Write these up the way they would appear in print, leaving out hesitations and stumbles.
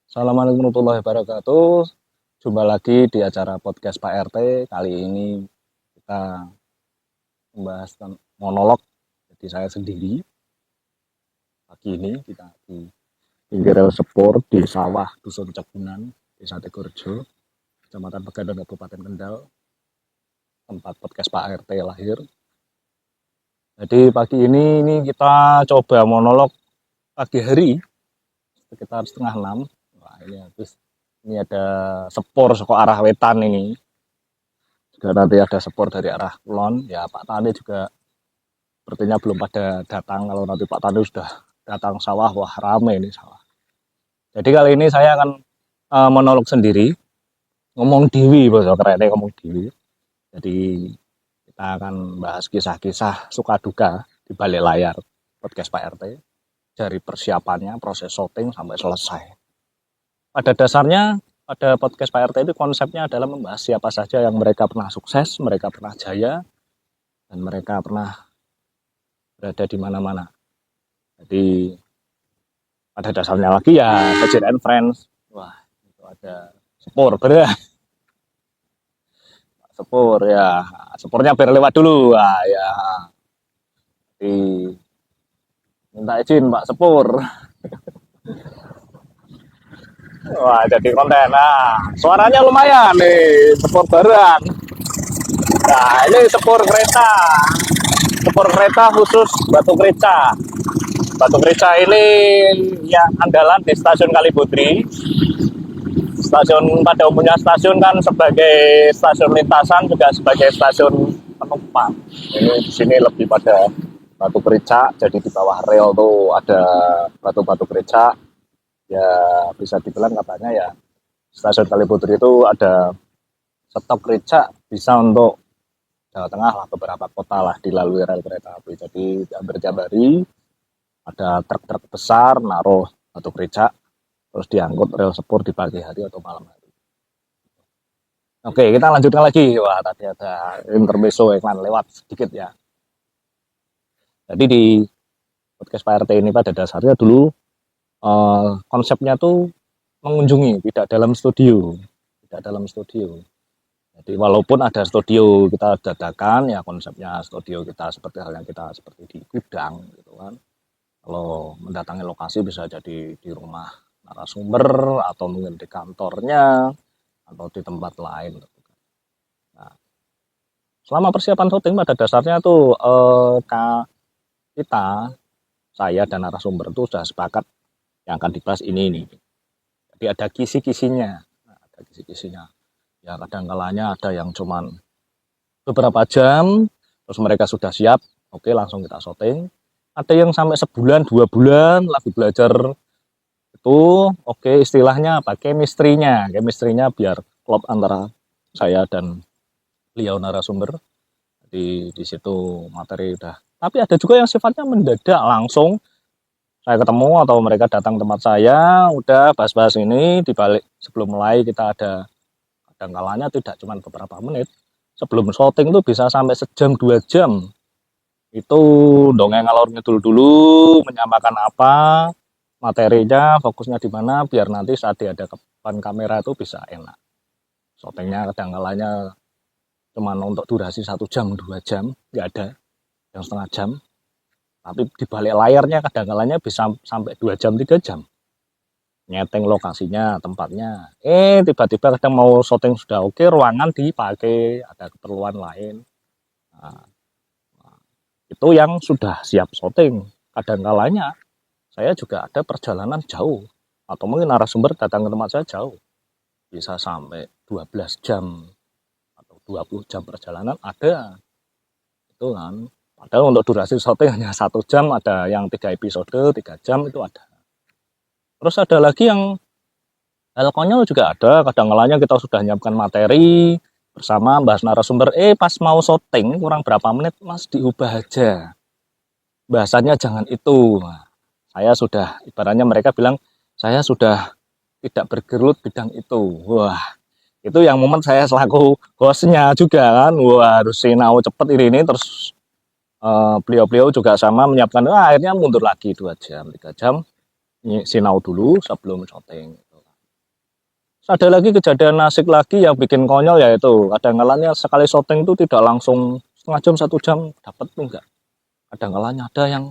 Assalamualaikum warahmatullahi wabarakatuh. Jumpa lagi di acara podcast Pak RT. Kali ini kita membahas monolog. Jadi saya sendiri. Pagi ini kita di pinggir rel sepur di sawah Dusun Cegunan, Desa Tegorejo, Kecamatan Pegadon, Kabupaten Kendal, tempat podcast Pak RT lahir. Jadi pagi ini kita coba monolog pagi hari sekitar setengah 6. Wah, ini habis. Ini ada sepur ke arah wetan ini. Juga nanti ada sepur dari arah kulon. Ya Pak Tani juga sepertinya belum pada datang. Kalau nanti Pak Tani sudah datang sawah, wah rame ini sawah. Jadi kali ini saya akan monolog sendiri, ngomong dewi, bos kerennya ngomong dewi. Jadi kita akan bahas kisah-kisah suka duka di balik layar podcast Pak RT dari persiapannya, proses syuting sampai selesai. Pada dasarnya pada podcast Pak RT itu konsepnya adalah membahas siapa saja yang mereka pernah sukses, mereka pernah jaya, dan mereka pernah berada di mana-mana. Jadi pada dasarnya lagi ya Legend and Friends. Wah, itu ada sepur, bener. Sepur ya, sepurnya biar lewat dulu. Wah, ya. Jadi minta izin Pak Sepur. Wah, jadi konten. Nah, suaranya lumayan nih, sepur baruan. Nah, ini sepur kereta. Sepur kereta khusus Batu Krica. Batu Krica ini ya andalan di stasiun Kalibutri. Stasiun pada umumnya stasiun kan sebagai stasiun lintasan juga sebagai stasiun penumpang. Ini di sini lebih pada batu krica, jadi di bawah rel tuh ada batu-batu krica. Ya bisa dibilang katanya ya stasiun Kalibutri itu ada stok krica bisa untuk Jawa Tengah lah, beberapa kota lah dilalui rel kereta api. Jadi Jambari ada truk-truk besar naruh batu krica terus diangkut rel sepur di pagi hari atau malam hari. Oke, kita lanjutkan lagi. Wah, tadi ada intermezzo iklan lewat sedikit ya. Jadi di podcast Pak RT ini pada dasarnya dulu konsepnya tuh mengunjungi, tidak dalam studio. Tidak dalam studio. Jadi walaupun ada studio kita dadakan, ya konsepnya studio kita seperti hal yang kita seperti di gudang gitu kan. Kalau mendatangi lokasi bisa jadi di rumah narasumber atau mungkin di kantornya atau di tempat lain. Nah, selama persiapan syuting pada dasarnya tuh kita, saya dan narasumber itu sudah sepakat yang akan dibahas ini. Jadi ada kisi-kisinya. Nah, ada kisi-kisinya. Ya kadang kalanya ada yang cuman beberapa jam, terus mereka sudah siap, oke langsung kita syuting. Ada yang sampai sebulan, 2 bulan lagi belajar itu, oke istilahnya apa? Chemistry-nya biar klop antara saya dan beliau narasumber. Di situ materi udah. Tapi ada juga yang sifatnya mendadak langsung saya ketemu atau mereka datang tempat saya, udah bahas-bahas ini di balik sebelum mulai kita ada kadang kalanya tidak cuma beberapa menit. Sebelum syuting itu bisa sampai sejam 2 jam. Itu dongeng ngalor ngidul dulu, menyampaikan apa, materinya, fokusnya di mana biar nanti saat dia ada depan kamera itu bisa enak. Syutingnya kadang kalanya cuma untuk durasi 1 jam 2 jam, nggak ada yang setengah jam. Tapi di balik layarnya kadang-kalanya bisa sampai 2 jam 3 jam. Nyeting lokasinya, tempatnya. Tiba-tiba kadang mau syuting sudah oke, ruangan dipakai, ada keperluan lain. Nah, itu yang sudah siap syuting. Kadang-kalanya saya juga ada perjalanan jauh. Atau mungkin narasumber datang ke tempat saya jauh. Bisa sampai 12 jam atau 20 jam perjalanan ada. Itu kan. Padahal untuk durasi syuting hanya 1 jam, ada yang 3 episode, 3 jam itu ada. Terus ada lagi yang hal konyol juga ada, kadang-kalanya kita sudah menyiapkan materi bersama bahas narasumber, pas mau syuting kurang berapa menit mas diubah aja. Bahasanya jangan itu. Saya sudah, ibaratnya mereka bilang, saya sudah tidak bergelut bidang itu. Wah, itu yang momen saya selaku hostnya juga kan, wah harus sinau cepet ini terus beliau-beliau juga sama menyiapkan, akhirnya mundur lagi 2 jam 3 jam sinau dulu sebelum syuting. Ada lagi kejadian asik lagi yang bikin konyol, yaitu kadang-kalanya sekali syuting itu tidak langsung setengah jam 1 jam dapat tuh enggak. Kadang-kalanya ada yang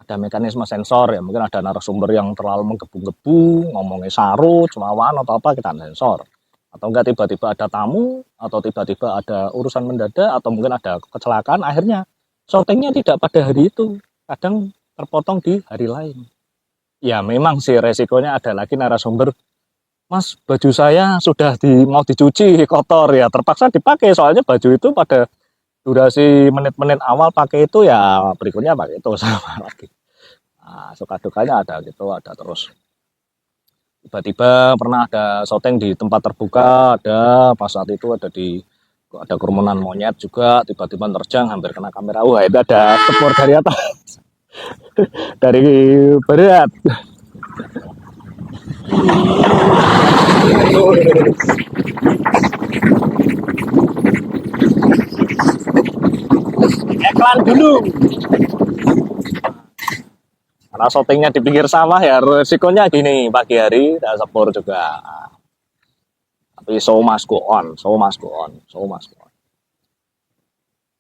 ada mekanisme sensor, ya mungkin ada narasumber yang terlalu menggebu-gebu, ngomongnya saru, cumawan atau apa, kita sensor. Atau enggak tiba-tiba ada tamu, atau tiba-tiba ada urusan mendadak, atau mungkin ada kecelakaan, akhirnya syutingnya tidak pada hari itu, kadang terpotong di hari lain. Ya memang sih resikonya ada lagi narasumber, Mas, baju saya sudah mau dicuci kotor, ya terpaksa dipakai, soalnya baju itu pada durasi menit-menit awal pakai itu, ya berikutnya pakai itu sama lagi. Nah, suka dukanya ada gitu, ada terus. Tiba-tiba pernah ada syuting di tempat terbuka, ada pas saat itu ada kerumunan monyet juga, tiba-tiba terjang hampir kena kamera. Wah, itu ada tepur dari atas, dari berat. Iklan dulu. Karena syutingnya di pinggir sawah, ya resikonya gini, pagi hari ada sepur juga. Tapi show must go on, show must go on, show must go on.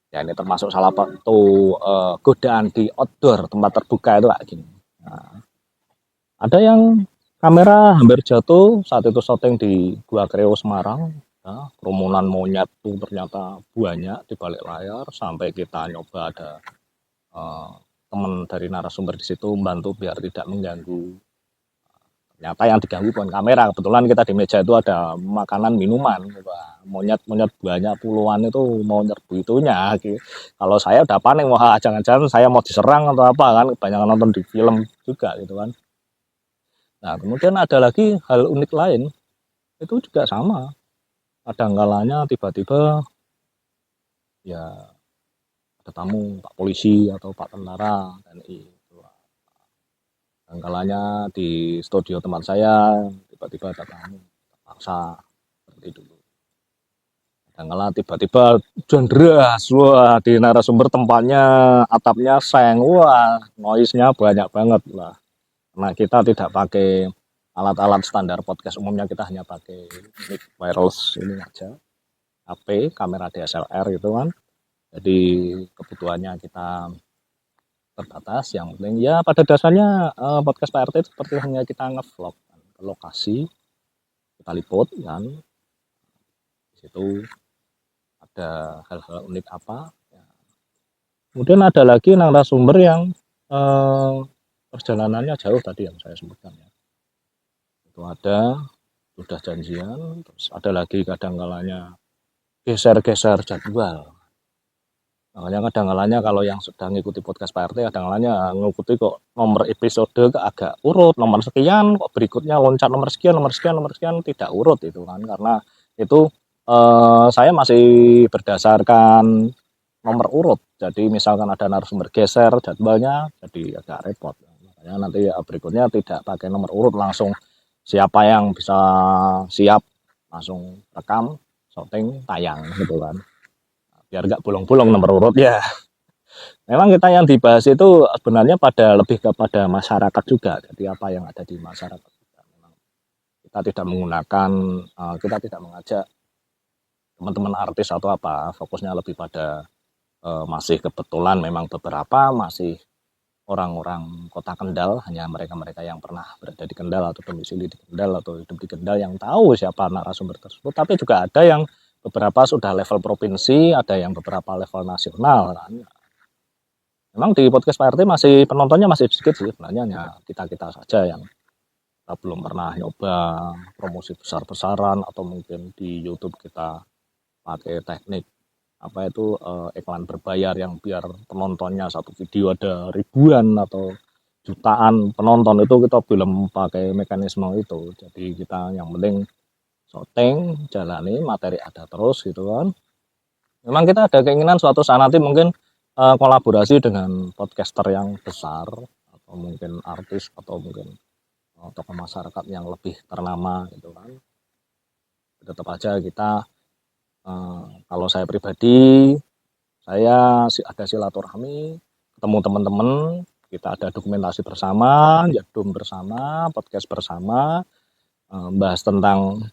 Ya ini termasuk salah satu godaan di outdoor tempat terbuka itu kayak gini. Nah, ada yang kamera hampir jatuh saat itu syuting di Gua Kreo Semarang. Ya, kerumunan monyet tuh ternyata banyak di balik layar, sampai kita nyoba ada teman dari narasumber di situ membantu biar tidak mengganggu. Ternyata yang diganggu bukan kamera. Kebetulan kita di meja itu ada makanan minuman. Monyet-monyet banyak puluhan itu mau nyerbu itunya. Kalau saya udah panik, wah jangan-jangan saya mau diserang atau apa kan. Banyak nonton di film juga gitu kan. Nah kemudian ada lagi hal unik lain. Itu juga sama. Kadang-kalanya tiba-tiba ya ada tamu, Pak Polisi atau Pak Tentara, TNI. Kadang-kalanya di studio tempat saya tiba-tiba ada tamu, paksa seperti dulu. Kadang-kala tiba-tiba hujan deras, wah di narasumber tempatnya atapnya seng, wah noise-nya banyak banget lah. Karena kita tidak pakai alat-alat standar podcast umumnya, kita hanya pakai mic wireless ini aja, HP, kamera DSLR gitu kan. Jadi kebutuhannya kita terbatas. Yang penting ya pada dasarnya podcast Pak RT itu seperti hanya kita ngevlog kan, ke lokasi, kita liput kan, di situ ada hal-hal unik apa ya. Kemudian ada lagi narasumber yang perjalanannya jauh tadi yang saya sebutkan ya, itu ada sudah janjian, terus ada lagi kadang-kalanya geser-geser jadwal. Makanya kadang-kalanya kalau yang sedang ngikuti podcast Pak RT, kadang-kalanya ngikuti kok nomor episode agak urut, nomor sekian, kok berikutnya loncat nomor sekian, nomor sekian, nomor sekian, tidak urut itu kan. Karena itu saya masih berdasarkan nomor urut. Jadi misalkan ada narasumber geser jadwalnya, jadi agak repot. Makanya nanti berikutnya tidak pakai nomor urut, langsung siapa yang bisa siap, langsung rekam, syuting, tayang gitu kan. Biar nggak bolong-bolong nomor urut ya. Memang kita yang dibahas itu sebenarnya lebih kepada masyarakat juga. Jadi apa yang ada di masyarakat. Kita tidak menggunakan, kita tidak mengajak teman-teman artis atau apa. Fokusnya lebih pada masih kebetulan memang beberapa masih orang-orang kota Kendal, hanya mereka-mereka yang pernah berada di Kendal atau domisili di Kendal atau hidup di Kendal yang tahu siapa narasumber tersebut. Tapi juga ada yang beberapa sudah level provinsi, ada yang beberapa level nasional kan. Memang di podcast Pak RT masih penontonnya masih sedikit sih, sebenarnya hanya kita-kita saja yang kita belum pernah nyoba promosi besar-besaran, atau mungkin di YouTube kita pakai teknik apa itu iklan berbayar yang biar penontonnya satu video ada ribuan atau jutaan penonton, itu kita belum pakai mekanisme itu. Jadi kita yang penting syuting, jalani, materi ada terus gitu kan. Memang kita ada keinginan suatu saat nanti mungkin kolaborasi dengan podcaster yang besar, atau mungkin artis, atau mungkin tokoh masyarakat yang lebih ternama gitu kan. Tetap aja kita kalau saya pribadi, saya ada silaturahmi, ketemu teman-teman, kita ada dokumentasi bersama, jadum bersama, podcast bersama, membahas tentang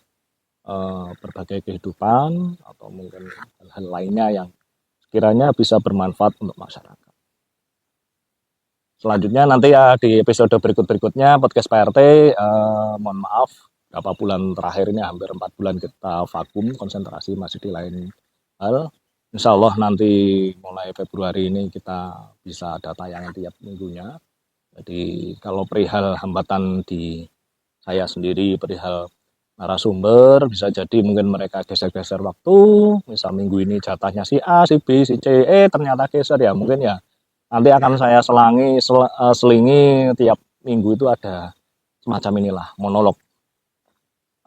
berbagai kehidupan atau mungkin hal-hal lainnya yang sekiranya bisa bermanfaat untuk masyarakat. Selanjutnya nanti ya di episode berikut-berikutnya podcast PRT, mohon maaf beberapa bulan terakhir ini hampir 4 bulan kita vakum, konsentrasi masih di lain hal. Insya Allah nanti mulai Februari ini kita bisa ada tayangan tiap minggunya. Jadi kalau perihal hambatan di saya sendiri, perihal narasumber, bisa jadi mungkin mereka geser-geser waktu, misal minggu ini jatahnya si A, si B, si C, ternyata geser ya mungkin ya. Nanti akan saya selingi tiap minggu itu ada semacam inilah monolog.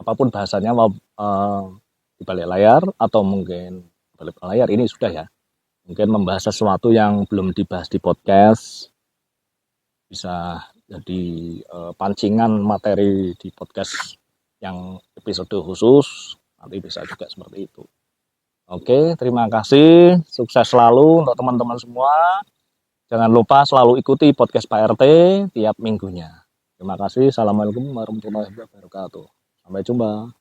Apapun bahasanya mau di balik layar atau mungkin balik layar ini sudah ya. Mungkin membahas sesuatu yang belum dibahas di podcast bisa jadi pancingan materi di podcast yang episode khusus nanti bisa juga seperti itu. Oke, terima kasih. Sukses selalu untuk teman-teman semua. Jangan lupa selalu ikuti podcast Pak RT tiap minggunya. Terima kasih. Assalamualaikum warahmatullahi wabarakatuh. Sampai jumpa.